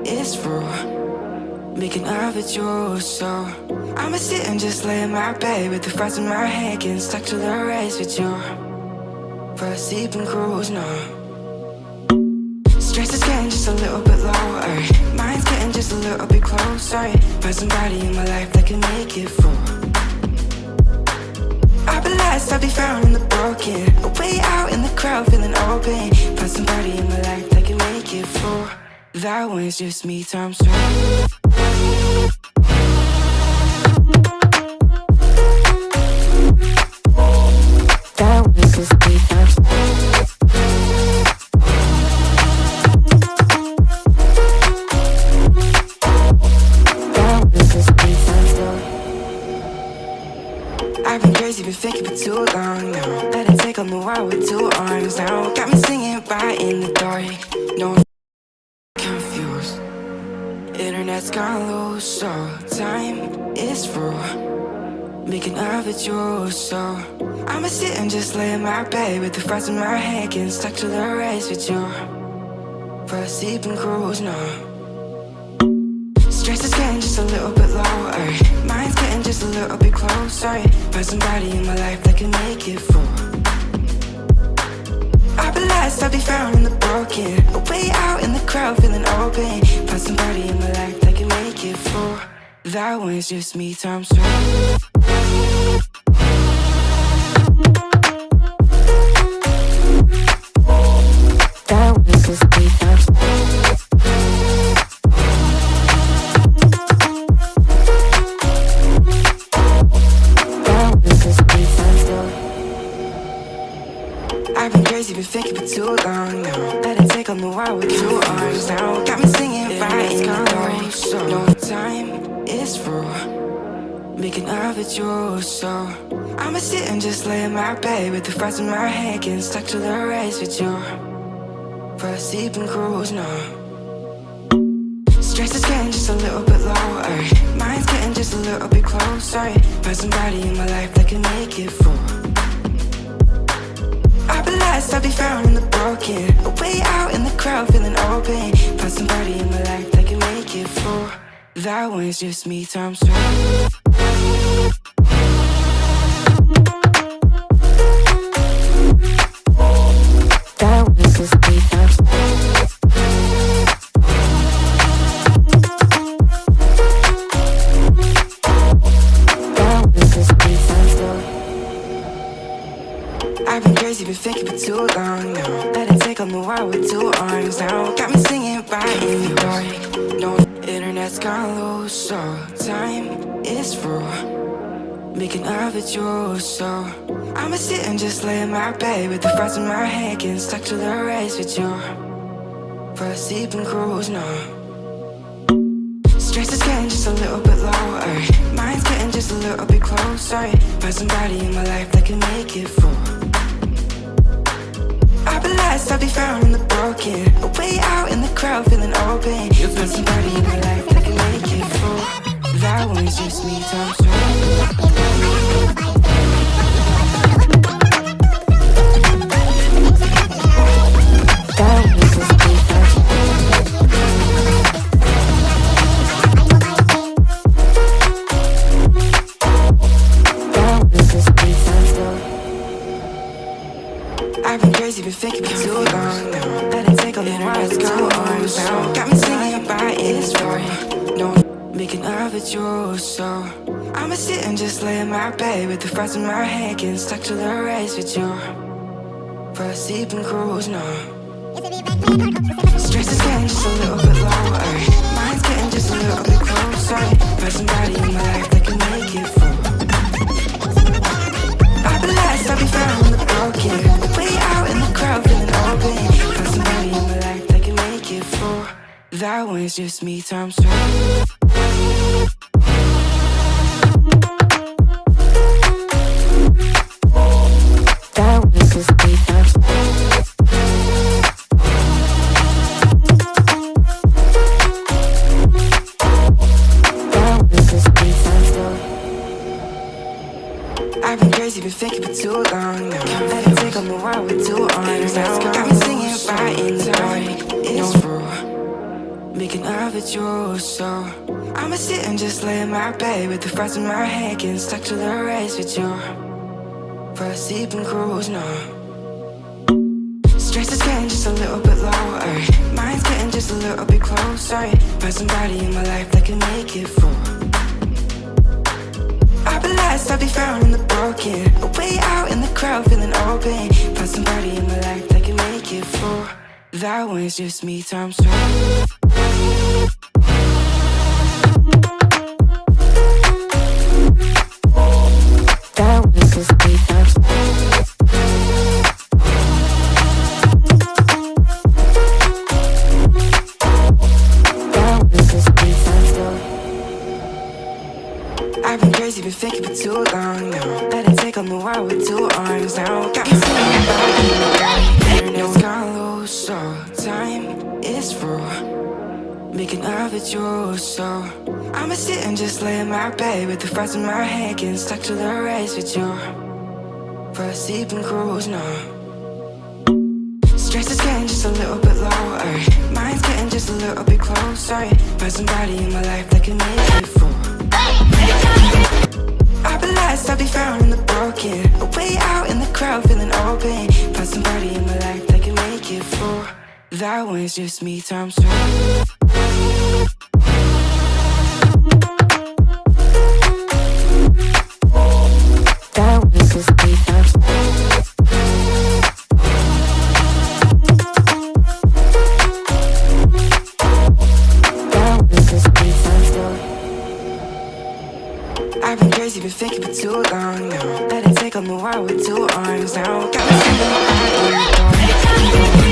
is for making of it yours. So I'ma sit and just lay in my bed with the thoughts in my head, getting stuck to the race with you. For a sleeping cruise, no. Stress is getting just a little bit lower, mind's getting just a little bit closer. Find somebody in my life that can make it full. I'll be lost, I'll be found in the broken, way out in the crowd feeling open. Find somebody in my life that can make it full. That one's just me times two. That one's just me times two. I've been crazy, been thinking for too long now. Let it take on the wild with two arms now. Got me singing right in the dark. No, I'm confused. Internet's gone loose, so time is through making of it yours. So I'ma sit and just lay in my bed with the thoughts in my head, getting stuck to the race with you. For a sleeping cruise, no. Stress is getting just a little bit lower, mind's getting just a little bit closer. Find somebody in my life that can make it full. I'll be lost, I'll be found in the broken, way out in the crowd feeling open. Find somebody in my life that can make it full. That one's just me times two. That one's just me times two. I've been crazy, been thinking for too long now. Let it take on the wild with two arms now. Got me singing right in the dark. So no time is for making of it yours. So I'ma sit and just lay in my bed with the thoughts in my head, getting stuck to the race with you. For a sleeping cruise, no. Stress is getting just a little bit lower, mind's getting just a little bit closer. Find somebody in my life that can make it full. I'll be lost, I'll be found in the broken, way out in the crowd feeling open. Find somebody in my life that can make it full. That one's just me times two. That one's just me times two. That one's just me times two. I've been crazy, been thinking for too long now. Let it take on the wild with two arms now. Got me singing right in the dark. No, internet's gone loose, so time is through making of it yours. So I'ma sit and just lay in my bed with the thoughts in my head, getting stuck to the race with you. For a sleeping cruise, no. Stress is getting just a little bit lower, mind's getting just a little bit closer. Find somebody in my life that can make it full. I'll be lost, I'll be found in the broken, way out in the crowd feeling open. Find somebody in my life that can make it full. That one's just me times two. That one's just me times two. That one's just me times two. I've been crazy, been thinking for too long now. Let it take on the wild with two arms now. Got me singing right in the dark. No, making of it yours. So I'ma sit and just lay in my bed with the thoughts in my head, getting stuck to the race with you. For a sleeping cruise, no. Stress is getting just a little bit lower, mind's getting just a little bit closer. Find somebody in my life that can make it full. I'll be lost, I'll be found in the broken, way out in the crowd feeling open. Find somebody in my life that can make it full. That one's just me times two. That one's just me times two. That one's just me times two. I've been crazy, been thinking for too long now. Let it take on the wild with two arms now. Got me singing right in the dark. It's raw, making love with you, so I'ma sit and just lay in my bed with the frost in my head, getting stuck to the race with you. For a sleeping cruise, no. Stress is getting just a little bit lower, mind's getting just a little bit closer. Find somebody in my life that can make it through. I'll be lost, I'll be found in the broken, way out in the crowd feeling open. Find somebody in my life that can make it through. That one's just me times two. That one's just me times two. That one's just me times two. I've been crazy, been thinking for too long now. Let it take on the world with two arms now. Got me singing about you, it's gonna lose, so time is through, making love with you, so I'ma sit and just lay in my bed with the frost in my head, getting stuck to the race with you. For a sleeping cruise, no. Stress is getting just a little bit lower, mind's getting just a little bit closer. Find somebody in my life that can make it through. I'll be lost, I'll be found in the broken, way out in the crowd feeling open. Find somebody in my life that can make it through. That one's just me times two. That one's just me times two. That one's just me times two. I've been crazy, been thinking for too long now. Let it take on the world with two arms now. Got me singing about you.